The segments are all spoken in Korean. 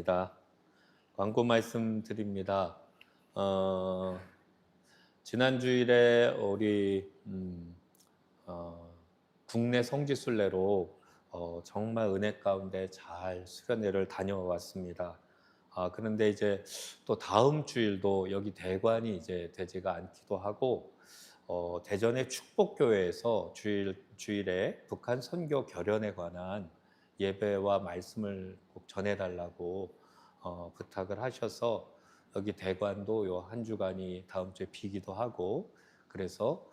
감사합니다. 광고 말씀드립니다. 지난 주일에 우리 국내 성지순례로 정말 은혜 가운데 잘 수련회를 다녀왔습니다. 그런데 이제 또 다음 주일도 여기 대관이 이제 되지가 않기도 하고, 대전의 축복교회에서 주일에 북한 선교 결연에 관한 예배와 말씀을 꼭 전해달라고 부탁을 하셔서 여기 대관도 요 한 주간이 다음 주에 비기도 하고, 그래서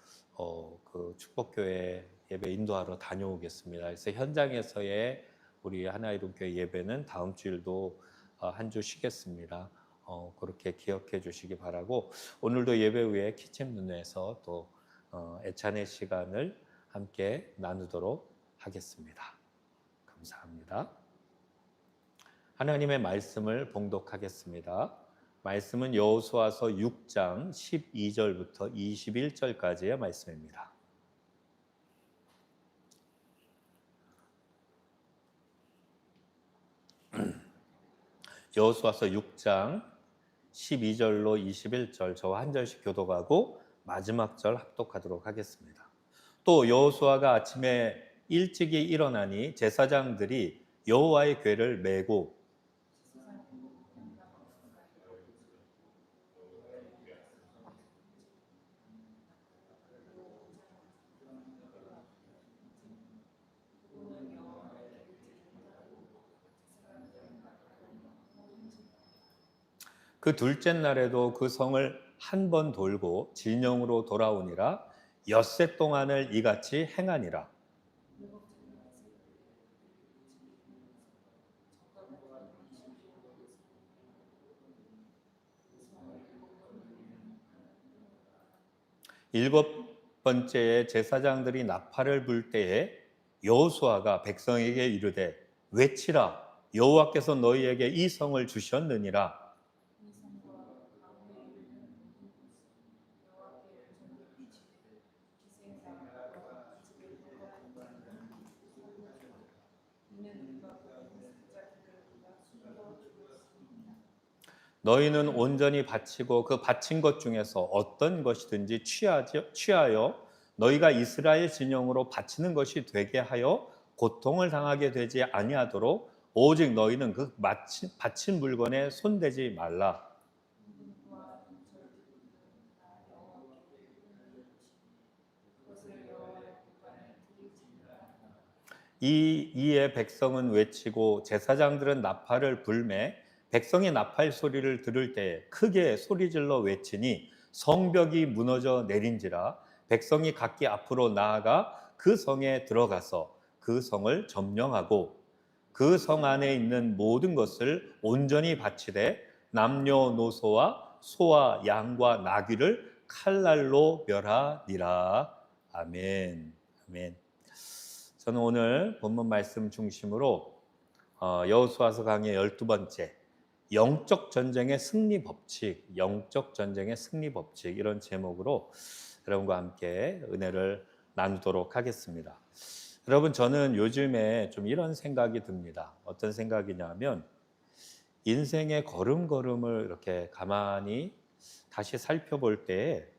그 축복교회 예배 인도하러 다녀오겠습니다. 그래서 현장에서의 우리 하나이름교회 예배는 다음 주일도 한 주 쉬겠습니다. 그렇게 기억해 주시기 바라고, 오늘도 예배 후에 키친 눈에서 또 애찬의 시간을 함께 나누도록 하겠습니다. 감사합니다. 하나님의 말씀을 봉독하겠습니다. 말씀은 여호수아서 6장 12절부터 21절까지의 말씀입니다. 여호수아서 6장 12절로 21절 저와 한 절씩 교독하고 마지막 절 합독하도록 하겠습니다. 또 여호수아가 아침에 일찍이 일어나니 제사장들이 여호와의 궤를 메고 그 둘째 날에도 그 성을 한 번 돌고 진영으로 돌아오니라. 엿새 동안을 이같이 행하니라. 일곱 번째에 제사장들이 나팔을 불 때에 여호수아가 백성에게 이르되 외치라. 여호와께서 너희에게 이 성을 주셨느니라. 너희는 온전히 바치고 그 바친 것 중에서 어떤 것이든지 취하여 너희가 이스라엘 진영으로 바치는 것이 되게 하여 고통을 당하게 되지 아니하도록 오직 너희는 그 바친 물건에 손대지 말라. 이에 백성은 외치고 제사장들은 나팔을 불매 백성이 나팔 소리를 들을 때 크게 소리질러 외치니 성벽이 무너져 내린지라. 백성이 각기 앞으로 나아가 그 성에 들어가서 그 성을 점령하고 그 성 안에 있는 모든 것을 온전히 바치되 남녀노소와 소와 양과 나귀를 칼날로 멸하니라. 아멘. 아멘. 저는 오늘 본문 말씀 중심으로 여호수아서 강의 12번째 영적 전쟁의 승리 법칙, 영적 전쟁의 승리 법칙, 이런 제목으로 여러분과 함께 은혜를 나누도록 하겠습니다. 여러분, 저는 요즘에 좀 이런 생각이 듭니다. 어떤 생각이냐면 인생의 걸음걸음을 이렇게 가만히 다시 살펴볼 때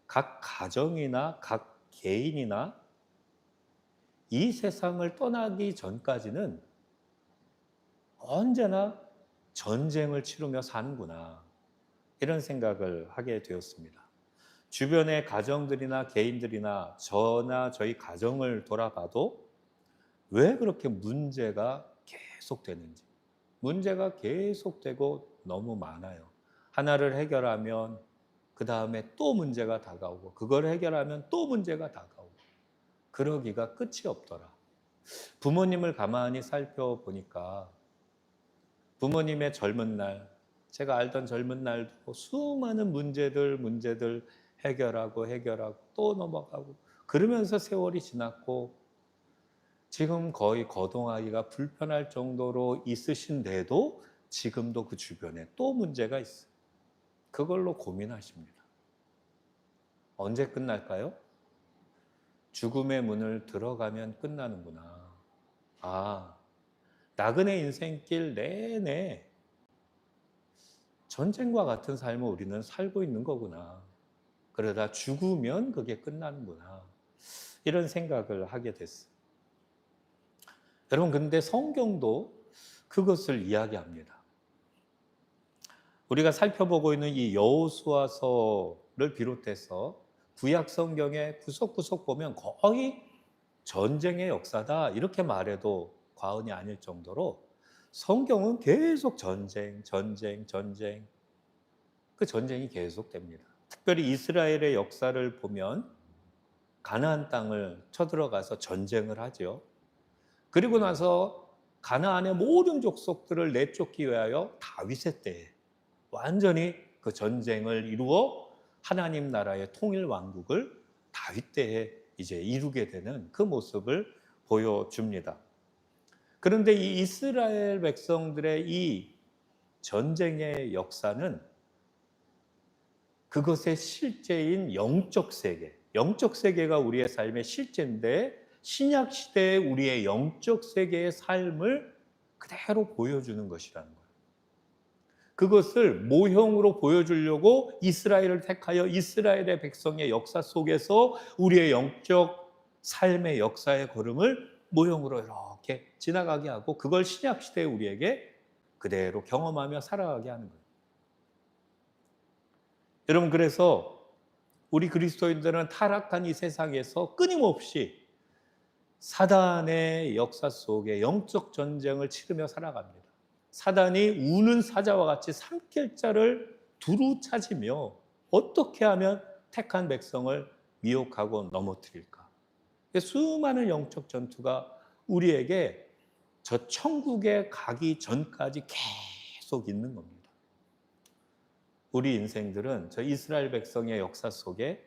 각 가정이나 각 개인이나 이 세상을 떠나기 전까지는 언제나 전쟁을 치르며 사는구나, 이런 생각을 하게 되었습니다. 주변의 가정들이나 개인들이나 저나 저희 가정을 돌아봐도 왜 그렇게 문제가 계속되는지, 문제가 계속되고 너무 많아요. 하나를 해결하면 그 다음에 또 문제가 다가오고, 그걸 해결하면 또 문제가 다가오고, 그러기가 끝이 없더라. 부모님을 가만히 살펴보니까 부모님의 젊은 날, 제가 알던 젊은 날도 수많은 문제들 해결하고 또 넘어가고 그러면서 세월이 지났고, 지금 거의 거동하기가 불편할 정도로 있으신데도 지금도 그 주변에 또 문제가 있어요. 그걸로 고민하십니다. 언제 끝날까요? 죽음의 문을 들어가면 끝나는구나. 나그네 인생길 내내 전쟁과 같은 삶을 우리는 살고 있는 거구나. 그러다 죽으면 그게 끝나는구나. 이런 생각을 하게 됐어요. 여러분, 근데 성경도 그것을 이야기합니다. 우리가 살펴보고 있는 이 여호수아서를 비롯해서 구약 성경의 구석구석 보면 거의 전쟁의 역사다 이렇게 말해도 과언이 아닐 정도로 성경은 계속 전쟁, 그 전쟁이 계속됩니다. 특별히 이스라엘의 역사를 보면 가나안 땅을 쳐들어가서 전쟁을 하죠. 그리고 나서 가나안의 모든 족속들을 내쫓기 위하여 다윗의 때에 완전히 그 전쟁을 이루어 하나님 나라의 통일 왕국을 다윗 때에 이제 이루게 되는 그 모습을 보여줍니다. 그런데 이 이스라엘 백성들의 이 전쟁의 역사는 그것의 실제인 영적 세계가 우리의 삶의 실제인데 신약 시대의 우리의 영적 세계의 삶을 그대로 보여주는 것이라는 거예요. 그것을 모형으로 보여주려고 이스라엘을 택하여 이스라엘의 백성의 역사 속에서 우리의 영적 삶의 역사의 걸음을 모형으로 이렇게 지나가게 하고 그걸 신약 시대에 우리에게 그대로 경험하며 살아가게 하는 거예요. 여러분, 그래서 우리 그리스도인들은 타락한 이 세상에서 끊임없이 사단의 역사 속에 영적 전쟁을 치르며 살아갑니다. 사단이 우는 사자와 같이 삼킬 자를 두루 찾으며 어떻게 하면 택한 백성을 미혹하고 넘어뜨릴까? 수많은 영적 전투가 우리에게 저 천국에 가기 전까지 계속 있는 겁니다. 우리 인생들은 저 이스라엘 백성의 역사 속에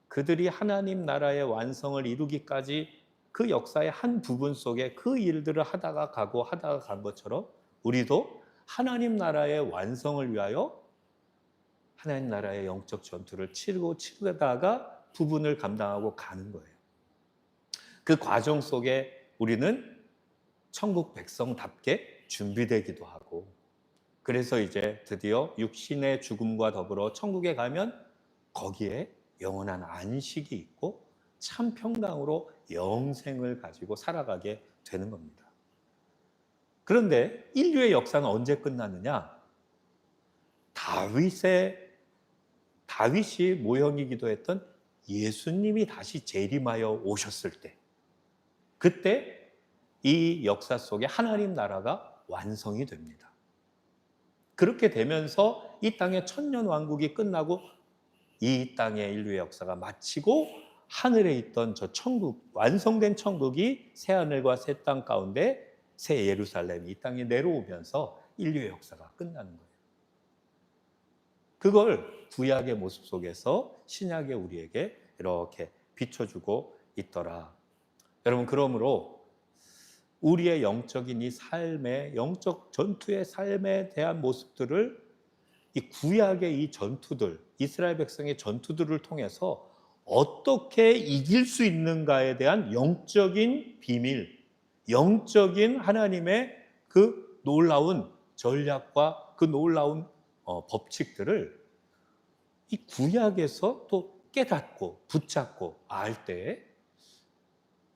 그들이 하나님 나라의 완성을 이루기까지 그 역사의 한 부분 속에 그 일들을 하다가 간 것처럼 우리도 하나님 나라의 완성을 위하여 하나님 나라의 영적 전투를 치르다가 부분을 감당하고 가는 거예요. 그 과정 속에 우리는 천국 백성답게 준비되기도 하고 그래서 이제 드디어 육신의 죽음과 더불어 천국에 가면 거기에 영원한 안식이 있고 참 평강으로 영생을 가지고 살아가게 되는 겁니다. 그런데 인류의 역사는 언제 끝났느냐? 다윗이 모형이기도 했던 예수님이 다시 재림하여 오셨을 때, 그때 이 역사 속에 하나님 나라가 완성이 됩니다. 그렇게 되면서 이 땅의 천년 왕국이 끝나고 이 땅의 인류의 역사가 마치고 하늘에 있던 저 천국, 완성된 천국이 새하늘과 새 땅 가운데 새 예루살렘이 이 땅에 내려오면서 인류의 역사가 끝나는 거예요. 그걸 구약의 모습 속에서 신약의 우리에게 이렇게 비춰주고 있더라. 여러분, 그러므로 우리의 영적인 이 삶의 영적 전투의 삶에 대한 모습들을 이 구약의 이 전투들, 이스라엘 백성의 전투들을 통해서 어떻게 이길 수 있는가에 대한 영적인 비밀, 영적인 하나님의 그 놀라운 전략과 그 놀라운 법칙들을 이 구약에서 또 깨닫고 붙잡고 알 때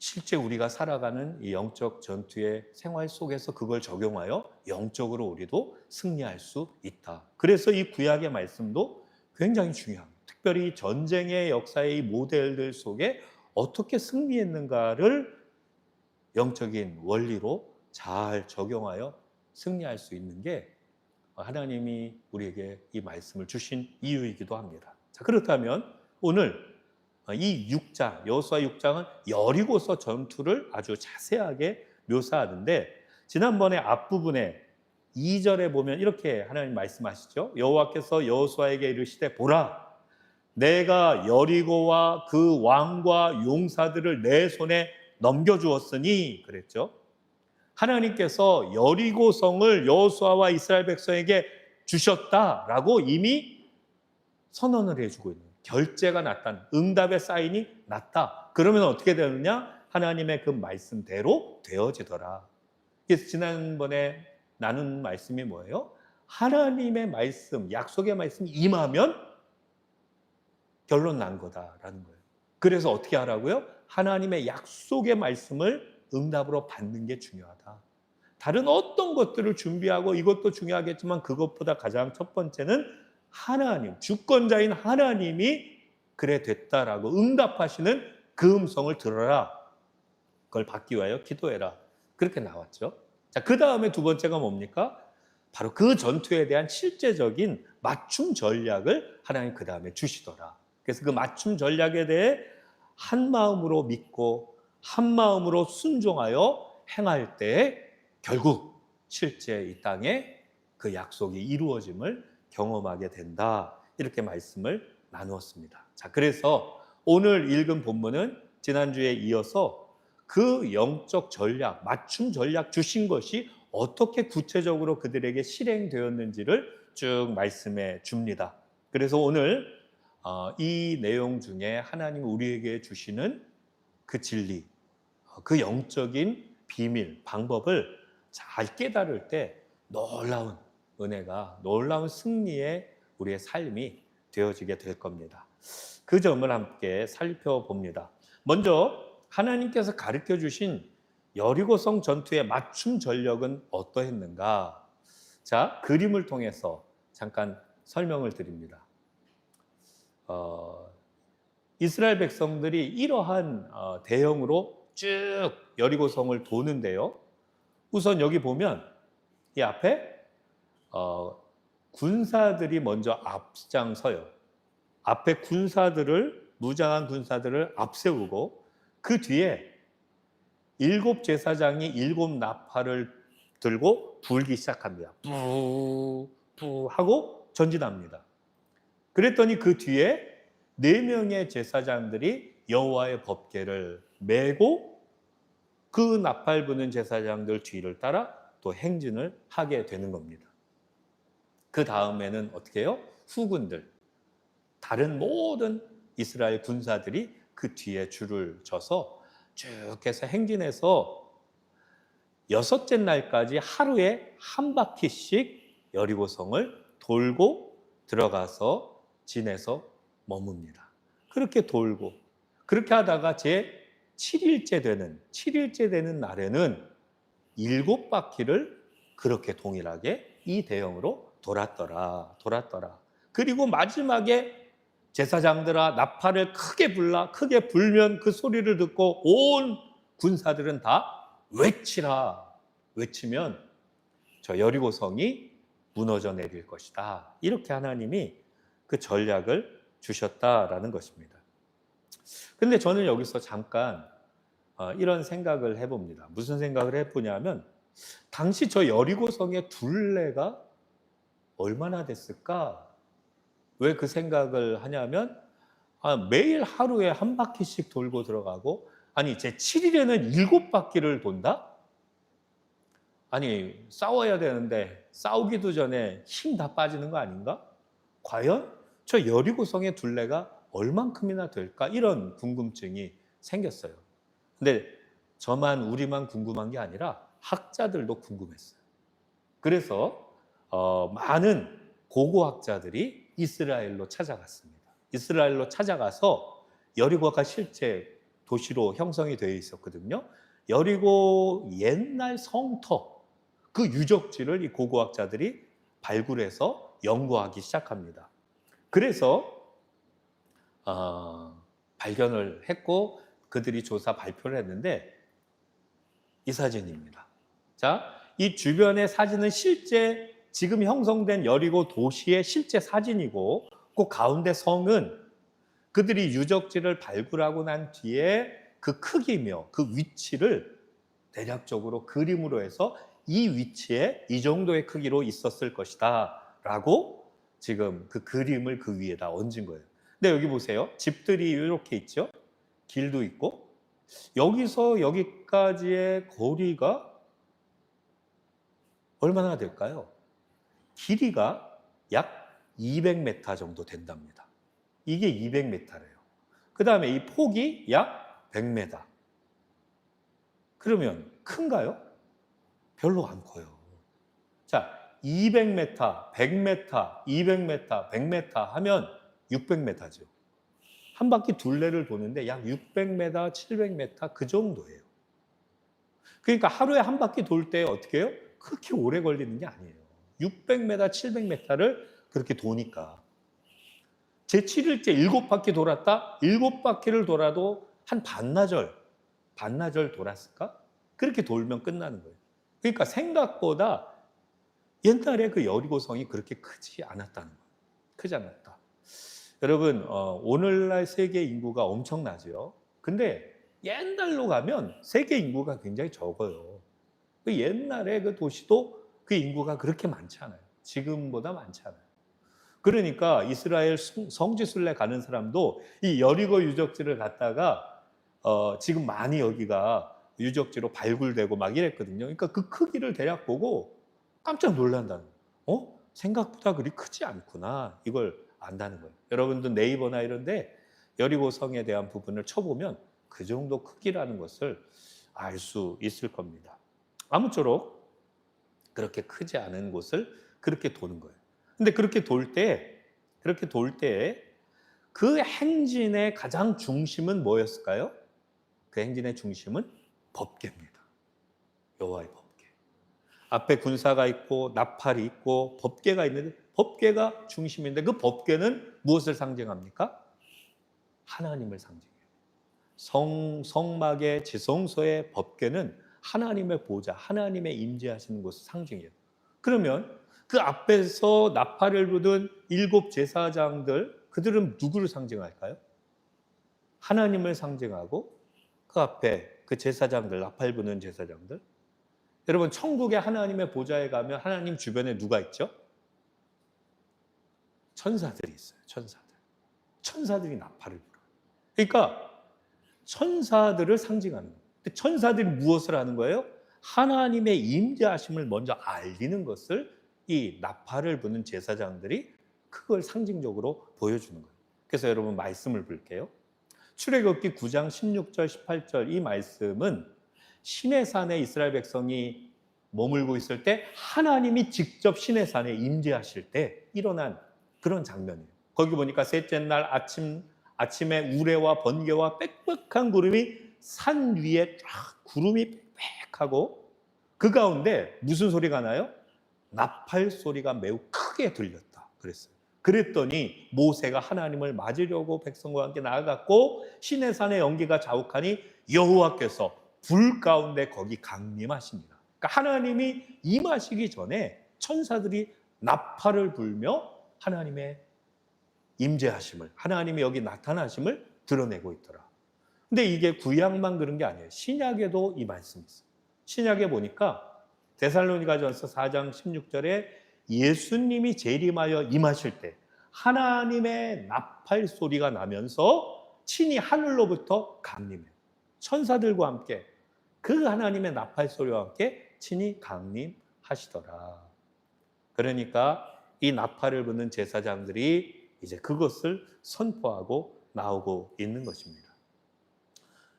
실제 우리가 살아가는 이 영적 전투의 생활 속에서 그걸 적용하여 영적으로 우리도 승리할 수 있다. 그래서 이 구약의 말씀도 굉장히 중요합니다. 특별히 전쟁의 역사의 이 모델들 속에 어떻게 승리했는가를 영적인 원리로 잘 적용하여 승리할 수 있는 게 하나님이 우리에게 이 말씀을 주신 이유이기도 합니다. 자, 그렇다면 오늘 이 6장, 여호수아 6장은 여리고서 전투를 아주 자세하게 묘사하는데 지난번에 앞부분에 2절에 보면 이렇게 하나님 말씀하시죠. 여호와께서 여호수아에게 이르시되 보라, 내가 여리고와 그 왕과 용사들을 내 손에 넘겨주었으니 그랬죠. 하나님께서 여리고성을 여호수아와 이스라엘 백성에게 주셨다라고 이미 선언을 해주고 있는, 결제가 났다는, 응답의 사인이 났다. 그러면 어떻게 되느냐? 하나님의 그 말씀대로 되어지더라. 그래서 지난번에 나눈 말씀이 뭐예요? 하나님의 말씀, 약속의 말씀이 임하면 결론 난 거다라는 거예요. 그래서 어떻게 하라고요? 하나님의 약속의 말씀을 응답으로 받는 게 중요하다. 다른 어떤 것들을 준비하고 이것도 중요하겠지만 그것보다 가장 첫 번째는 하나님, 주권자인 하나님이 그래 됐다라고 응답하시는 그 음성을 들어라. 그걸 받기 위하여 기도해라. 그렇게 나왔죠. 자, 그 다음에 두 번째가 뭡니까? 바로 그 전투에 대한 실제적인 맞춤 전략을 하나님 그 다음에 주시더라. 그래서 그 맞춤 전략에 대해 한 마음으로 믿고 한 마음으로 순종하여 행할 때 결국 실제 이 땅에 그 약속이 이루어짐을 경험하게 된다. 이렇게 말씀을 나누었습니다. 자, 그래서 오늘 읽은 본문은 지난주에 이어서 그 영적 전략, 맞춤 전략 주신 것이 어떻게 구체적으로 그들에게 실행되었는지를 쭉 말씀해 줍니다. 그래서 오늘 이 내용 중에 하나님 우리에게 주시는 그 진리, 그 영적인 비밀, 방법을 잘 깨달을 때 놀라운 은혜가, 놀라운 승리의 우리의 삶이 되어지게 될 겁니다. 그 점을 함께 살펴봅니다. 먼저 하나님께서 가르쳐 주신 여리고성 전투의 맞춤 전력은 어떠했는가? 자, 그림을 통해서 잠깐 설명을 드립니다. 이스라엘 백성들이 이러한 대형으로 쭉 여리고성을 도는데요. 우선 여기 보면 이 앞에 군사들이 먼저 앞장서요. 앞에 군사들을, 무장한 군사들을 앞세우고 그 뒤에 7 제사장이 7 나팔을 들고 불기 시작합니다. 뿌 하고 전진합니다. 그랬더니 그 뒤에 4명의 제사장들이 여호와의 법궤를 메고 그 나팔 부는 제사장들 뒤를 따라 또 행진을 하게 되는 겁니다. 그 다음에는 어떻게 해요? 후군들, 다른 모든 이스라엘 군사들이 그 뒤에 줄을 져서 쭉 해서 행진해서 6째 날까지 하루에 한 바퀴씩 여리고성을 돌고 들어가서 지내서 머뭅니다. 그렇게 돌고 그렇게 하다가 제 7일째 되는 날에는 7바퀴를 그렇게 동일하게 이 대형으로 돌았더라. 그리고 마지막에 제사장들아 나팔을 크게 불면 그 소리를 듣고 온 군사들은 다 외치면 저 여리고성이 무너져 내릴 것이다. 이렇게 하나님이 그 전략을 주셨다라는 것입니다. 근데 저는 여기서 잠깐 이런 생각을 해봅니다. 무슨 생각을 해보냐면 당시 저 여리고성의 둘레가 얼마나 됐을까? 왜 그 생각을 하냐면 매일 하루에 한 바퀴씩 돌고 들어가고 아니 제 7일에는 7바퀴를 돈다? 아니 싸워야 되는데 싸우기도 전에 힘 다 빠지는 거 아닌가? 과연 저 여리고성의 둘레가 얼만큼이나 될까? 이런 궁금증이 생겼어요. 근데 우리만 궁금한 게 아니라 학자들도 궁금했어요. 그래서 많은 고고학자들이 이스라엘로 찾아갔습니다. 이스라엘로 찾아가서 여리고가 실제 도시로 형성이 되어 있었거든요. 여리고 옛날 성터, 그 유적지를 이 고고학자들이 발굴해서 연구하기 시작합니다. 그래서 발견을 했고 그들이 조사 발표를 했는데 이 사진입니다. 자, 이 주변의 사진은 실제 지금 형성된 여리고 도시의 실제 사진이고 그 가운데 성은 그들이 유적지를 발굴하고 난 뒤에 그 크기며 그 위치를 대략적으로 그림으로 해서 이 위치에 이 정도의 크기로 있었을 것이다 라고 지금 그 그림을 그 위에다 얹은 거예요. 근데 여기 보세요. 집들이 이렇게 있죠. 길도 있고 여기서 여기까지의 거리가 얼마나 될까요? 길이가 약 200m 정도 된답니다. 이게 200m래요. 그 다음에 이 폭이 약 100m. 그러면 큰가요? 별로 안 커요. 자, 200m, 100m, 200m, 100m 하면 600m죠. 한 바퀴 둘레를 도는데 약 600m, 700m 그 정도예요. 그러니까 하루에 한 바퀴 돌 때 어떻게 해요? 그렇게 오래 걸리는 게 아니에요. 600m, 700m를 그렇게 도니까. 제 7일째 7바퀴 돌았다? 7바퀴를 돌아도 한 반나절 돌았을까? 그렇게 돌면 끝나는 거예요. 그러니까 생각보다 옛날에 그 여리고성이 그렇게 크지 않았다는 거예요. 크지 않았다. 여러분, 오늘날 세계 인구가 엄청나죠. 근데 옛날로 가면 세계 인구가 굉장히 적어요. 그 옛날에 그 도시도 그 인구가 그렇게 많지 않아요. 지금보다 많지 않아요. 그러니까 이스라엘 성지순례 가는 사람도 이 여리고 유적지를 갔다가 지금 많이 여기가 유적지로 발굴되고 막 이랬거든요. 그러니까 그 크기를 대략 보고 깜짝 놀란다는 거예요. 생각보다 그리 크지 않구나. 이걸 안다는 거예요. 여러분도 네이버나 이런데 여리고성에 대한 부분을 쳐보면 그 정도 크기라는 것을 알 수 있을 겁니다. 아무쪼록 그렇게 크지 않은 곳을 그렇게 도는 거예요. 근데 그렇게 돌 때 그 행진의 가장 중심은 뭐였을까요? 그 행진의 중심은 법궤입니다. 여호와의 법궤. 앞에 군사가 있고 나팔이 있고 법궤가 있는데 법궤가 중심인데 그 법궤는 무엇을 상징합니까? 하나님을 상징해요. 성막의 지성소의 법궤는 하나님의 보좌, 하나님의 임재하시는 곳을 상징해요. 그러면 그 앞에서 나팔을 부는 7 제사장들, 그들은 누구를 상징할까요? 하나님을 상징하고 그 앞에 그 제사장들, 나팔 부는 제사장들. 여러분, 천국의 하나님의 보좌에 가면 하나님 주변에 누가 있죠? 천사들이 있어요. 천사들이 나팔을 불어요. 그러니까 천사들을 상징하는 거예요. 근데 천사들이 무엇을 하는 거예요? 하나님의 임재하심을 먼저 알리는 것을 이 나팔을 부는 제사장들이 그걸 상징적으로 보여주는 거예요. 그래서 여러분 말씀을 볼게요. 출애굽기 9장 16절 18절 이 말씀은 시내산에 이스라엘 백성이 머물고 있을 때 하나님이 직접 시내산에 임재하실 때 일어난 그런 장면이에요. 거기 보니까 셋째 날 아침에 우레와 번개와 빽빽한 구름이 산 위에 쫙 구름이 빽빽하고 그 가운데 무슨 소리가 나요? 나팔 소리가 매우 크게 들렸다 그랬어요. 그랬더니 모세가 하나님을 맞으려고 백성과 함께 나아갔고 시내산의 연기가 자욱하니 여호와께서 불 가운데 거기 강림하십니다. 그러니까 하나님이 임하시기 전에 천사들이 나팔을 불며 하나님의 임재하심을, 하나님이 여기 나타나심을 드러내고 있더라. 근데 이게 구약만 그런 게 아니에요. 신약에도 이 말씀이 있어요. 신약에 보니까 데살로니가전서 4장 16절에 예수님이 재림하여 임하실 때 하나님의 나팔 소리가 나면서 친히 하늘로부터 강림해요. 천사들과 함께 그 하나님의 나팔 소리와 함께 친히 강림하시더라. 그러니까 이 나팔을 부는 제사장들이 이제 그것을 선포하고 나오고 있는 것입니다.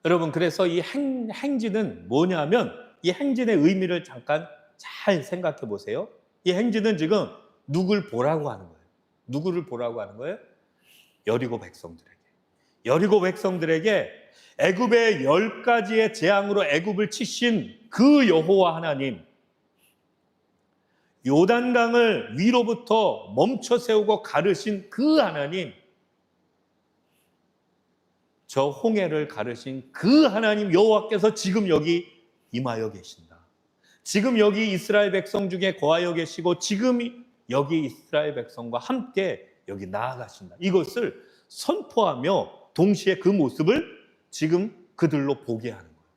여러분, 그래서 이 행진은 뭐냐면 이 행진의 의미를 잠깐 잘 생각해 보세요. 이 행진은 지금 누굴 보라고 하는 거예요. 누구를 보라고 하는 거예요? 여리고 백성들에게 애굽의 10가지의 재앙으로 애굽을 치신 그 여호와 하나님, 요단강을 위로부터 멈춰 세우고 가르신 그 하나님, 저 홍해를 가르신 그 하나님 여호와께서 지금 여기 임하여 계신다. 지금 여기 이스라엘 백성 중에 거하여 계시고 지금 여기 이스라엘 백성과 함께 여기 나아가신다. 이것을 선포하며 동시에 그 모습을 지금 그들로 보게 하는 거예요.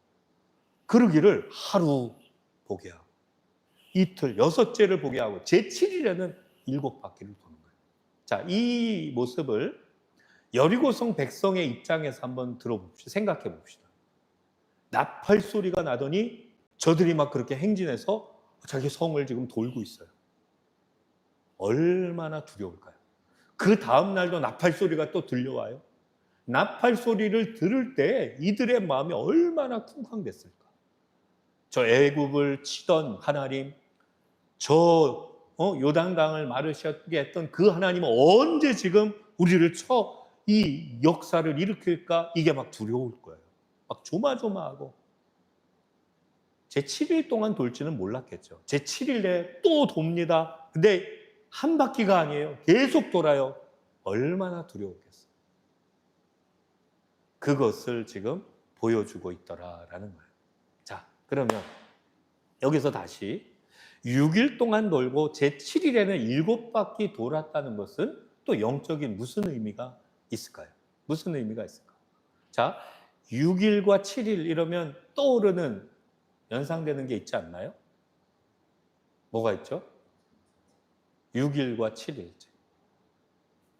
그러기를 하루 보게 하고 이틀, 6째를 보게 하고 제7일에는 7바퀴를 도는 거예요. 자, 이 모습을 여리고성 백성의 입장에서 한번 들어봅시다. 생각해 봅시다. 나팔 소리가 나더니 저들이 막 그렇게 행진해서 자기 성을 지금 돌고 있어요. 얼마나 두려울까요? 그 다음 날도 나팔 소리가 또 들려와요. 나팔 소리를 들을 때 이들의 마음이 얼마나 쿵쾅댔을까? 저 애굽을 치던 하나님, 저 요단강을 마르시게 했던 그 하나님은 언제 지금 우리를 쳐 이 역사를 일으킬까? 이게 막 두려울 거예요. 막 조마조마하고. 제 7일 동안 돌지는 몰랐겠죠. 제 7일에 또 돕니다. 근데 한 바퀴가 아니에요. 계속 돌아요. 얼마나 두려웠겠어요. 그것을 지금 보여주고 있더라라는 거예요. 자, 그러면 여기서 다시 6일 동안 돌고 제 7일에는 7바퀴 돌았다는 것은 또 영적인 무슨 의미가 있을까요? 무슨 의미가 있을까요? 자, 6일과 7일 이러면 떠오르는 연상되는 게 있지 않나요? 뭐가 있죠? 6일과 7일.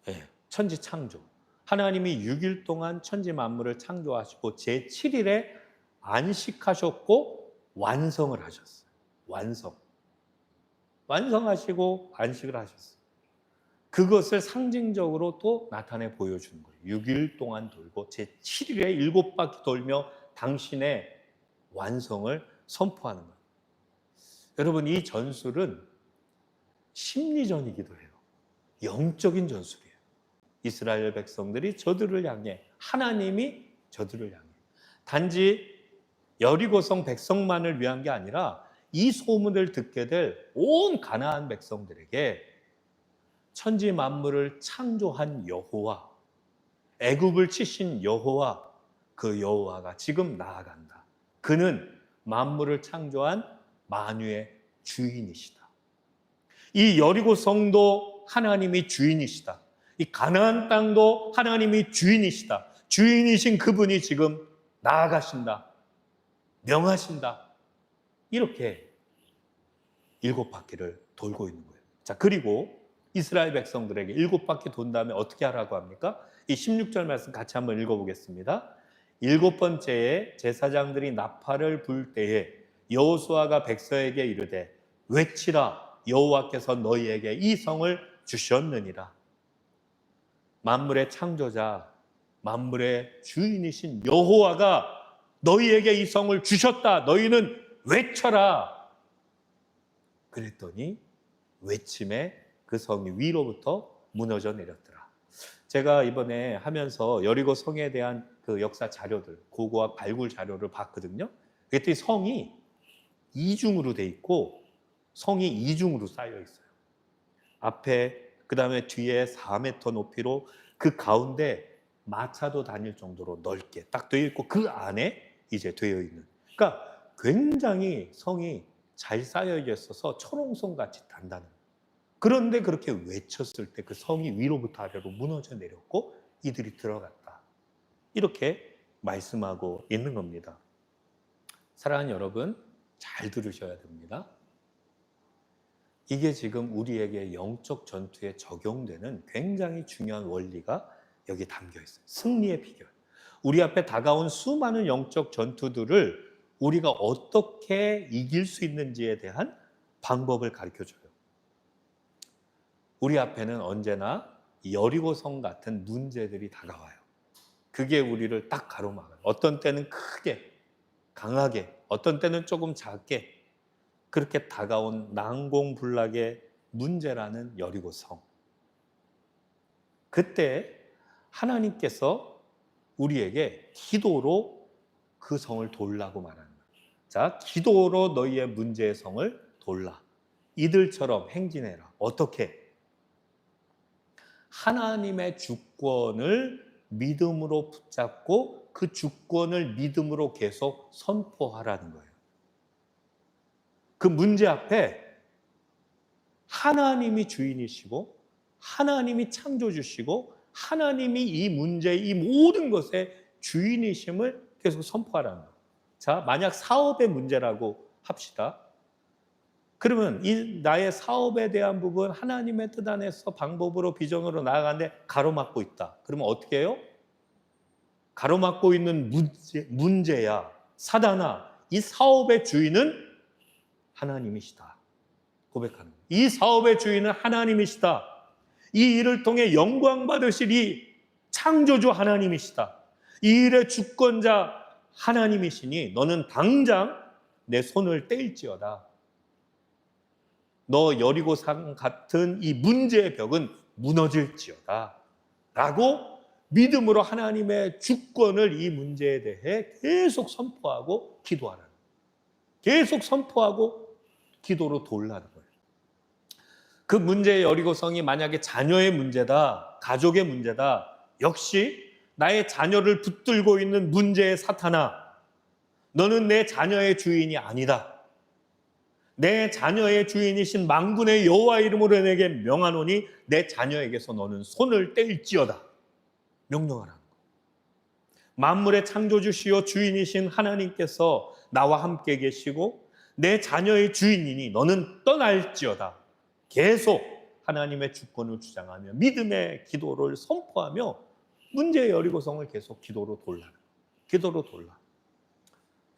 네, 천지 창조. 하나님이 6일 동안 천지 만물을 창조하시고 제 7일에 안식하셨고 완성을 하셨어요. 완성하시고 안식을 하셨어요. 그것을 상징적으로 또 나타내 보여주는 거예요. 6일 동안 돌고 제 7일에 7바퀴 돌며 당신의 완성을 선포하는 거예요. 여러분, 이 전술은 심리전이기도 해요. 영적인 전술이에요. 이스라엘 백성들이 저들을 향해, 하나님이 저들을 향해. 단지 여리고성 백성만을 위한 게 아니라 이 소문을 듣게 될 온 가나안 백성들에게 천지 만물을 창조한 여호와, 애굽을 치신 여호와, 그 여호와가 지금 나아간다. 그는 만물을 창조한 만유의 주인이시다. 이 여리고 성도 하나님이 주인이시다. 이 가나안 땅도 하나님이 주인이시다. 주인이신 그분이 지금 나아가신다. 명하신다. 이렇게 7바퀴를 돌고 있는 거예요. 자, 그리고 이스라엘 백성들에게 7바퀴 돈 다음에 어떻게 하라고 합니까? 이 16절 말씀 같이 한번 읽어보겠습니다. 7번째에 제사장들이 나팔을 불 때에 여호수아가 백성에게 이르되 외치라, 여호와께서 너희에게 이 성을 주셨느니라. 만물의 창조자, 만물의 주인이신 여호와가 너희에게 이 성을 주셨다. 너희는 외쳐라. 그랬더니 외침에 그 성이 위로부터 무너져 내렸더라. 제가 이번에 하면서 여리고 성에 대한 그 역사 자료들, 고고학 발굴 자료를 봤거든요. 그랬더니 성이 이중으로 돼 있고 성이 이중으로 쌓여 있어요. 앞에, 그 다음에 뒤에 4m 높이로 그 가운데 마차도 다닐 정도로 넓게 딱 되어 있고 그 안에 이제 되어 있는. 그러니까 굉장히 성이 잘 쌓여 있어서 초롱성같이 단단해요. 그런데 그렇게 외쳤을 때 그 성이 위로부터 아래로 무너져 내렸고 이들이 들어갔다. 이렇게 말씀하고 있는 겁니다. 사랑하는 여러분, 잘 들으셔야 됩니다. 이게 지금 우리에게 영적 전투에 적용되는 굉장히 중요한 원리가 여기 담겨 있어요. 승리의 비결. 우리 앞에 다가온 수많은 영적 전투들을 우리가 어떻게 이길 수 있는지에 대한 방법을 가르쳐줘요. 우리 앞에는 언제나 여리고성 같은 문제들이 다가와요. 그게 우리를 딱 가로막아요. 어떤 때는 크게, 강하게, 어떤 때는 조금 작게 그렇게 다가온 난공불락의 문제라는 여리고성. 그때 하나님께서 우리에게 기도로 그 성을 돌라고 말하는 거예요. 자, 기도로 너희의 문제의 성을 돌라. 이들처럼 행진해라. 어떻게? 하나님의 주권을 믿음으로 붙잡고 그 주권을 믿음으로 계속 선포하라는 거예요. 그 문제 앞에 하나님이 주인이시고 하나님이 창조주시고 하나님이 이 문제, 이 모든 것의 주인이심을 계속 선포하라는 거예요. 자, 만약 사업의 문제라고 합시다. 그러면 이 나의 사업에 대한 부분 하나님의 뜻 안에서 방법으로 비전으로 나아가는데 가로막고 있다. 그러면 어떻게 해요? 가로막고 있는 문제야. 사단아, 이 사업의 주인은 하나님이시다. 고백하는 거예요. 이 사업의 주인은 하나님이시다. 이 일을 통해 영광 받으실 이 창조주 하나님이시다. 이 일의 주권자 하나님이시니 너는 당장 내 손을 떼일지어다. 너 여리고산 같은 이 문제의 벽은 무너질지어다 라고 믿음으로 하나님의 주권을 이 문제에 대해 계속 선포하고 기도하라는 거예요. 계속 선포하고 기도로 돌라는 거예요. 그 문제의 여리고성이 만약에 자녀의 문제다, 가족의 문제다, 역시 나의 자녀를 붙들고 있는 문제의 사탄아, 너는 내 자녀의 주인이 아니다. 내 자녀의 주인이신 만군의 여호와 이름으로 내게 명하노니 내 자녀에게서 너는 손을 뗄지어다. 명령하라는 거예요. 만물의 창조주시요 주인이신 하나님께서 나와 함께 계시고 내 자녀의 주인이니 너는 떠날지어다. 계속 하나님의 주권을 주장하며 믿음의 기도를 선포하며 문제의 여리고성을 계속 기도로 돌라. 기도로 돌라.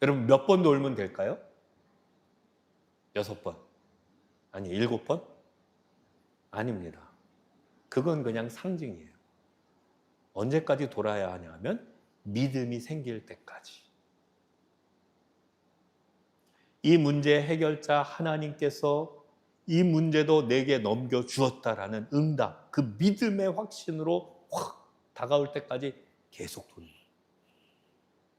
여러분 몇 번 돌면 될까요? 6번. 아니 7번? 아닙니다. 그건 그냥 상징이에요. 언제까지 돌아야 하냐면 믿음이 생길 때까지. 이 문제의 해결자 하나님께서 이 문제도 내게 넘겨주었다라는 응답, 그 믿음의 확신으로 확 다가올 때까지 계속 도는 거예요.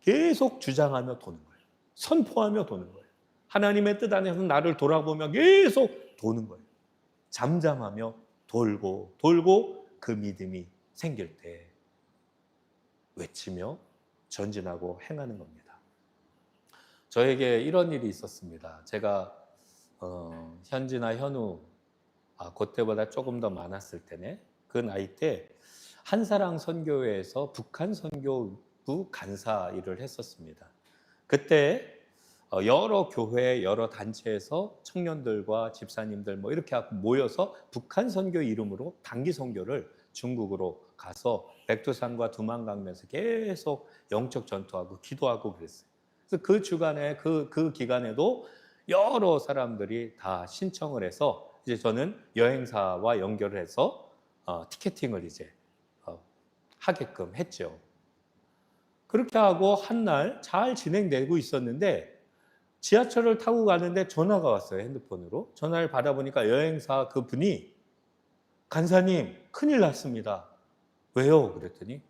계속 주장하며 도는 거예요. 선포하며 도는 거예요. 하나님의 뜻 안에서 나를 돌아보며 계속 도는 거예요. 잠잠하며 돌고 그 믿음이 생길 때 외치며 전진하고 행하는 겁니다. 저에게 이런 일이 있었습니다. 제가 현지나 현우 그때보다 조금 더 많았을 때네. 그 나이 때 한사랑 선교회에서 북한 선교부 간사 일을 했었습니다. 그때 여러 교회, 여러 단체에서 청년들과 집사님들 뭐 이렇게 모여서 북한 선교 이름으로 단기 선교를 중국으로 가서 백두산과 두만강면에서 계속 영적 전투하고 기도하고 그랬어요. 그래서 그 주간에 그 기간에도 여러 사람들이 다 신청을 해서 이제 저는 여행사와 연결을 해서 티켓팅을 이제 하게끔 했죠. 그렇게 하고 한 날 잘 진행되고 있었는데 지하철을 타고 가는데 전화가 왔어요. 핸드폰으로. 전화를 받아보니까 여행사 그 분이 간사님 큰일 났습니다. 왜요? 그랬더니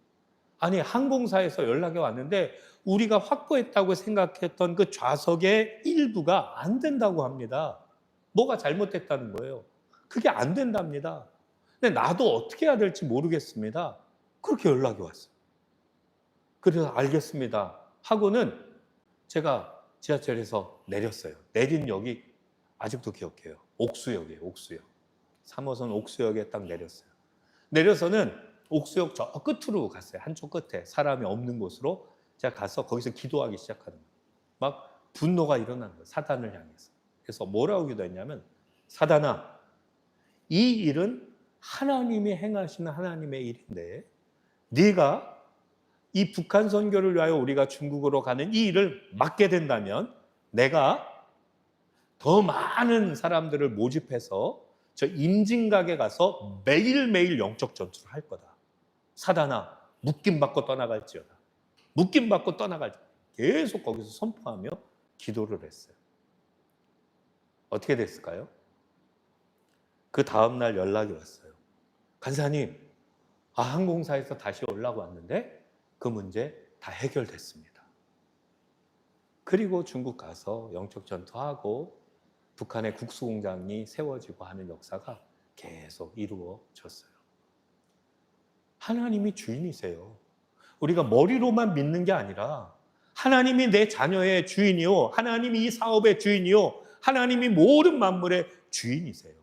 아니 항공사에서 연락이 왔는데 우리가 확보했다고 생각했던 그 좌석의 일부가 안 된다고 합니다. 뭐가 잘못됐다는 거예요. 그게 안 된답니다. 근데 나도 어떻게 해야 될지 모르겠습니다. 그렇게 연락이 왔어요. 그래서 알겠습니다 하고는 제가 지하철에서 내렸어요. 내린 역이 아직도 기억해요. 옥수역이에요. 옥수역. 3호선 옥수역에 딱 내렸어요. 내려서는 옥수역 저 끝으로 갔어요. 한쪽 끝에 사람이 없는 곳으로 제가 가서 거기서 기도하기 시작하는 거예요. 막 분노가 일어난 거예요. 사단을 향해서. 그래서 뭐라고 기도했냐면 사단아, 이 일은 하나님이 행하시는 하나님의 일인데 네가 이 북한 선교를 위하여 우리가 중국으로 가는 이 일을 맡게 된다면 내가 더 많은 사람들을 모집해서 저 임진각에 가서 매일매일 영적 전투를 할 거다. 사단아, 묶임받고 떠나갈지어다. 묶임받고 떠나갈지어다. 계속 거기서 선포하며 기도를 했어요. 어떻게 됐을까요? 그 다음날 연락이 왔어요. 간사님, 항공사에서 다시 연락 왔는데 그 문제 다 해결됐습니다. 그리고 중국 가서 영적 전투하고 북한의 국수공장이 세워지고 하는 역사가 계속 이루어졌어요. 하나님이 주인이세요. 우리가 머리로만 믿는 게 아니라 하나님이 내 자녀의 주인이요, 하나님이 이 사업의 주인이요, 하나님이 모든 만물의 주인이세요.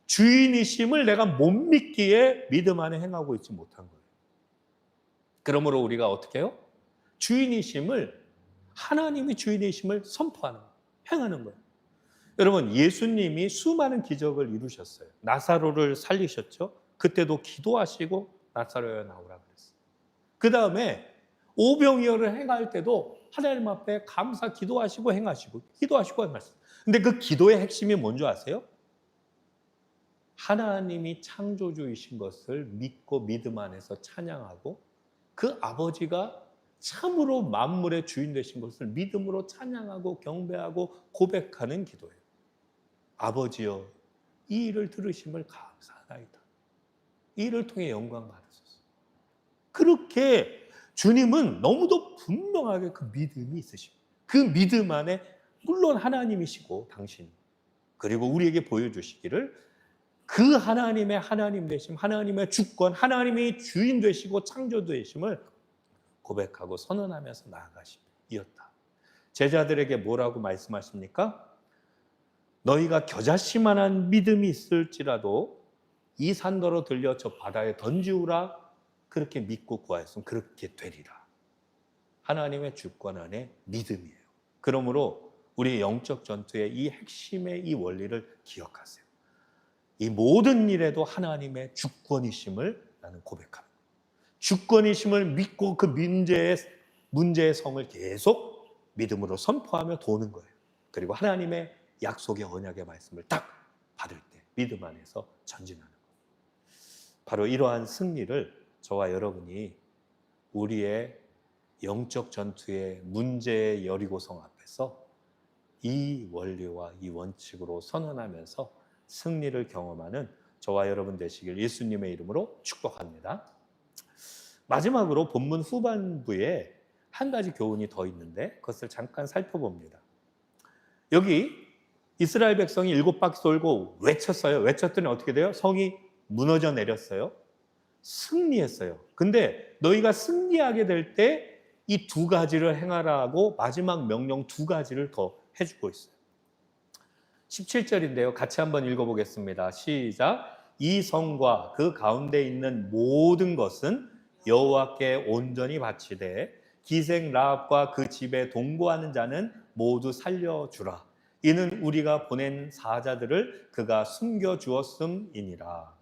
주인이심을 내가 못 믿기에 믿음 안에 행하고 있지 못한 거예요. 그러므로 우리가 어떻게 해요? 주인이심을, 하나님이 주인이심을 선포하는 거예요. 행하는 거예요. 여러분, 예수님이 수많은 기적을 이루셨어요. 나사로를 살리셨죠? 그때도 기도하시고 나사로야 나오라 그랬어요. 그 다음에 오병이어를 행할 때도 하나님 앞에 감사 기도하시고 행하시고 기도하시고 행하시고. 근데 그 기도의 핵심이 뭔지 아세요? 하나님이 창조주이신 것을 믿고 믿음 안에서 찬양하고 그 아버지가 참으로 만물의 주인 되신 것을 믿음으로 찬양하고 경배하고 고백하는 기도예요. 아버지여 이 일을 들으심을 감사하나이다. 이 일을 통해 영광 받으소서. 그렇게 주님은 너무도 분명하게 그 믿음이 있으십니다. 그 믿음 안에 물론 하나님이시고 당신 그리고 우리에게 보여주시기를 그 하나님의 하나님 되심, 하나님의 주권, 하나님의 주인 되시고 창조 되심을 고백하고 선언하면서 나아가심이었다. 제자들에게 뭐라고 말씀하십니까? 너희가 겨자씨만한 믿음이 있을지라도 이 산더러 들려 저 바다에 던지우라. 그렇게 믿고 구하였으면 그렇게 되리라. 하나님의 주권 안에 믿음이에요. 그러므로 우리의 영적 전투의 이 핵심의 이 원리를 기억하세요. 이 모든 일에도 하나님의 주권이심을 나는 고백합니다. 주권이심을 믿고 그 문제의 성을 계속 믿음으로 선포하며 도는 거예요. 그리고 하나님의 약속의 언약의 말씀을 딱 받을 때 믿음 안에서 전진하는 거예요. 바로 이러한 승리를 저와 여러분이 우리의 영적 전투의 문제의 여리고성 앞에서 이 원리와 이 원칙으로 선언하면서 승리를 경험하는 저와 여러분 되시길 예수님의 이름으로 축복합니다. 마지막으로 본문 후반부에 한 가지 교훈이 더 있는데 그것을 잠깐 살펴봅니다. 여기 이스라엘 백성이 7바퀴 돌고 외쳤어요. 외쳤더니 어떻게 돼요? 성이 무너져 내렸어요. 승리했어요. 근데 너희가 승리하게 될 때 이 두 가지를 행하라고 마지막 명령 두 가지를 더 해주고 있어요. 17절인데요. 같이 한번 읽어보겠습니다. 시작. 이 성과 그 가운데 있는 모든 것은 여호와께 온전히 바치되 기생 라합과 그 집에 동거하는 자는 모두 살려주라. 이는 우리가 보낸 사자들을 그가 숨겨주었음이니라.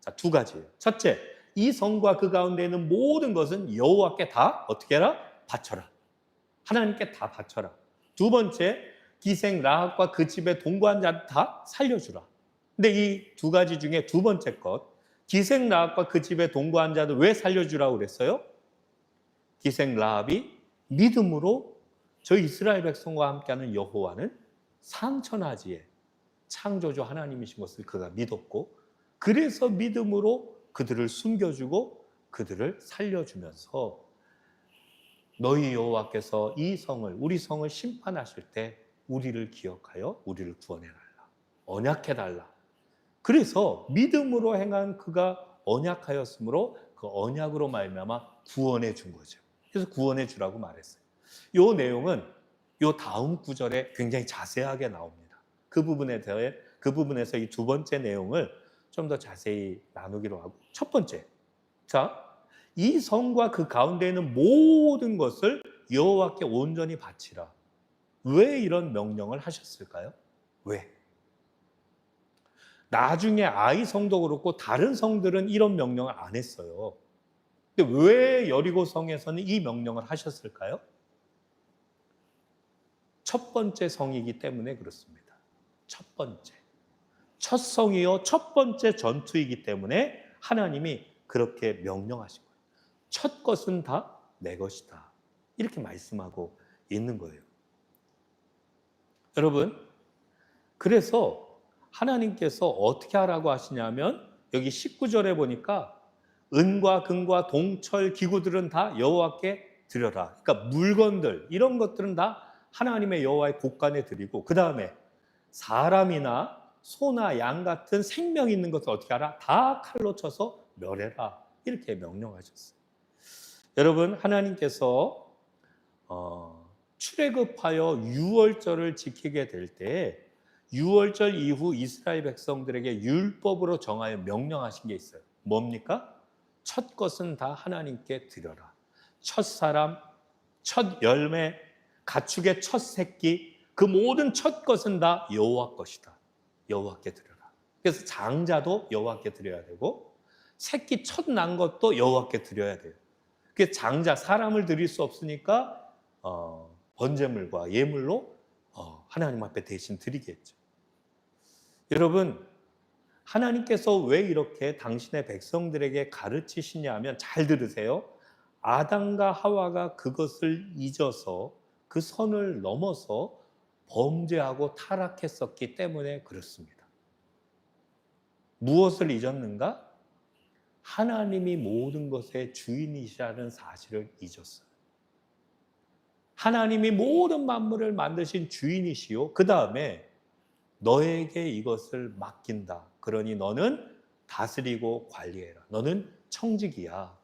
자, 두 가지예요. 첫째, 이 성과 그 가운데 있는 모든 것은 여호와께 다 어떻게 해라? 바쳐라. 하나님께 다 바쳐라. 두 번째, 기생 라합과 그 집에 동거한 자 다 살려주라. 근데 이 두 가지 중에 두 번째 것, 기생 라합과 그 집에 동거한 자들 왜 살려주라고 그랬어요? 기생 라합이 믿음으로 저 이스라엘 백성과 함께하는 여호와는 상천하지에 창조주 하나님이신 것을 그가 믿었고, 그래서 믿음으로 그들을 숨겨주고 그들을 살려주면서 너희 여호와께서 이 성을, 우리 성을 심판하실 때 우리를 기억하여 우리를 구원해달라, 언약해달라. 그래서 믿음으로 행한 그가 언약하였으므로 그 언약으로 말미암아 구원해 준 거죠. 그래서 구원해 주라고 말했어요. 이 내용은 이 다음 구절에 굉장히 자세하게 나옵니다. 그 부분에서 이 두 번째 내용을 좀 더 자세히 나누기로 하고, 첫 번째, 자, 이 성과 그 가운데 있는 모든 것을 여호와께 온전히 바치라. 왜 이런 명령을 하셨을까요? 왜? 나중에 아이 성도 그렇고 다른 성들은 이런 명령을 안 했어요. 근데 왜 여리고 성에서는 이 명령을 하셨을까요? 첫 번째 성이기 때문에 그렇습니다. 첫 번째. 첫 성이요, 첫 번째 전투이기 때문에 하나님이 그렇게 명령하신 거예요. 첫 것은 다 내 것이다. 이렇게 말씀하고 있는 거예요. 여러분, 그래서 하나님께서 어떻게 하라고 하시냐면 여기 19절에 보니까 은과 금과 동철 기구들은 다 여호와께 드려라. 그러니까 물건들, 이런 것들은 다 하나님의 여호와의 곳간에 드리고, 그 다음에 사람이나 소나 양 같은 생명 있는 것을 어떻게 하라? 다 칼로 쳐서 멸해라. 이렇게 명령하셨어요. 여러분, 하나님께서 출애굽하여 유월절을 지키게 될 때 유월절 이후 이스라엘 백성들에게 율법으로 정하여 명령하신 게 있어요. 뭡니까? 첫 것은 다 하나님께 드려라. 첫 사람, 첫 열매, 가축의 첫 새끼, 그 모든 첫 것은 다 여호와 것이다. 여호와께 드려라. 그래서 장자도 여호와께 드려야 되고, 새끼 첫 난 것도 여호와께 드려야 돼요. 그 장자, 사람을 드릴 수 없으니까 번제물과 예물로 하나님 앞에 대신 드리겠죠. 여러분, 하나님께서 왜 이렇게 당신의 백성들에게 가르치시냐 하면, 잘 들으세요. 아담과 하와가 그것을 잊어서 그 선을 넘어서 범죄하고 타락했었기 때문에 그렇습니다. 무엇을 잊었는가? 하나님이 모든 것의 주인이시라는 사실을 잊었어요. 하나님이 모든 만물을 만드신 주인이시요. 그 다음에 너에게 이것을 맡긴다. 그러니 너는 다스리고 관리해라. 너는 청직이야.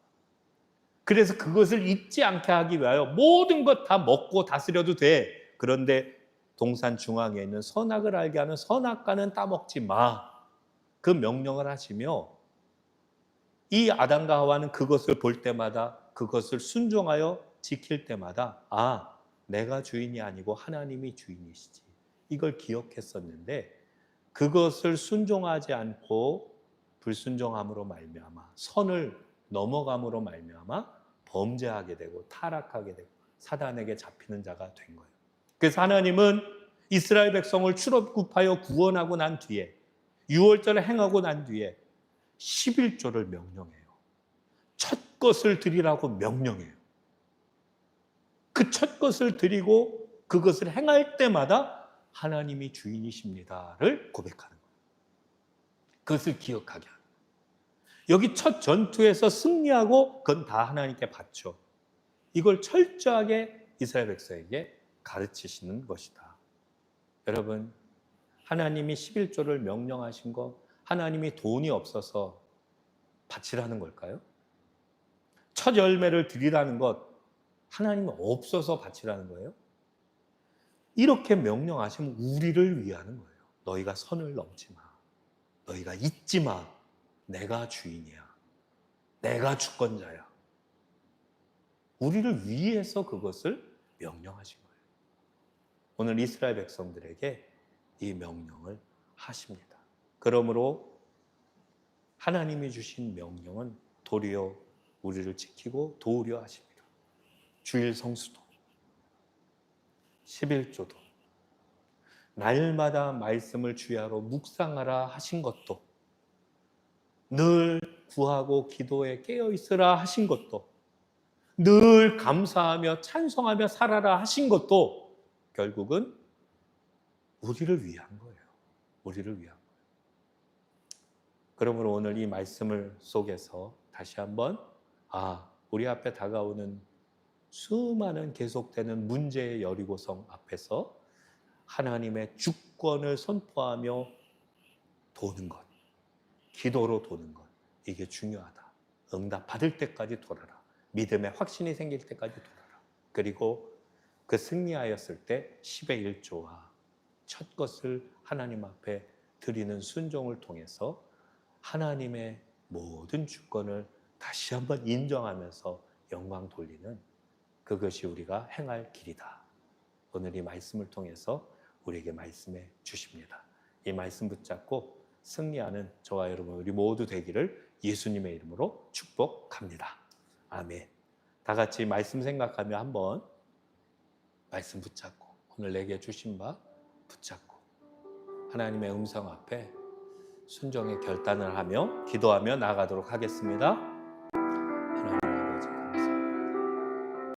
그래서 그것을 잊지 않게 하기 위하여 모든 것 다 먹고 다스려도 돼. 그런데 동산 중앙에 있는 선악을 알게 하는 선악과는 따먹지 마. 그 명령을 하시며 이 아담과 하와는 그것을 볼 때마다 그것을 순종하여 지킬 때마다 내가 주인이 아니고 하나님이 주인이시지. 이걸 기억했었는데 그것을 순종하지 않고 불순종함으로 말미암아 선을 넘어감으로 말미암아 범죄하게 되고 타락하게 되고 사단에게 잡히는 자가 된 거예요. 그래서 하나님은 이스라엘 백성을 출애굽하여 구원하고 난 뒤에 6월절을 행하고 난 뒤에 11조를 명령해요. 첫 것을 드리라고 명령해요. 그 첫 것을 드리고 그것을 행할 때마다 하나님이 주인이십니다를 고백하는 거예요. 그것을 기억하게 하는 거예요. 여기 첫 전투에서 승리하고 그건 다 하나님께 바쳐. 이걸 철저하게 이스라엘 백성에게 가르치시는 것이다. 여러분, 하나님이 11조를 명령하신 거 하나님이 돈이 없어서 바치라는 걸까요? 첫 열매를 드리라는 것 하나님이 없어서 바치라는 거예요? 이렇게 명령하시면 우리를 위하는 거예요. 너희가 선을 넘지 마. 너희가 잊지 마. 내가 주인이야. 내가 주권자야. 우리를 위해서 그것을 명령하신 거예요. 오늘 이스라엘 백성들에게 이 명령을 하십니다. 그러므로 하나님이 주신 명령은 도리어 우리를 지키고 도우려 하십니다. 주일 성수도 11조도 날마다 말씀을 주야로 묵상하라 하신 것도 늘 구하고 기도에 깨어있으라 하신 것도 늘 감사하며 찬송하며 살아라 하신 것도 결국은 우리를 위한 거예요. 우리를 위한 거예요. 그러므로 오늘 이 말씀을 속에서 다시 한번 우리 앞에 다가오는 수많은 계속되는 문제의 여리고성 앞에서 하나님의 주권을 선포하며 도는 것, 기도로 도는 것, 이게 중요하다. 응답 받을 때까지 돌아라. 믿음의 확신이 생길 때까지 돌아라. 그리고 그 승리하였을 때 10의 1조와 첫 것을 하나님 앞에 드리는 순종을 통해서 하나님의 모든 주권을 다시 한번 인정하면서 영광 돌리는 그것이 우리가 행할 길이다. 오늘 이 말씀을 통해서 우리에게 말씀해 주십니다. 이 말씀 붙잡고 승리하는 저와 여러분 우리 모두 되기를 예수님의 이름으로 축복합니다. 아멘. 다 같이 말씀 생각하며 한번 말씀 붙잡고 오늘 내게 주신 바 붙잡고 하나님의 음성 앞에 순종의 결단을 하며 기도하며 나아가도록 하겠습니다.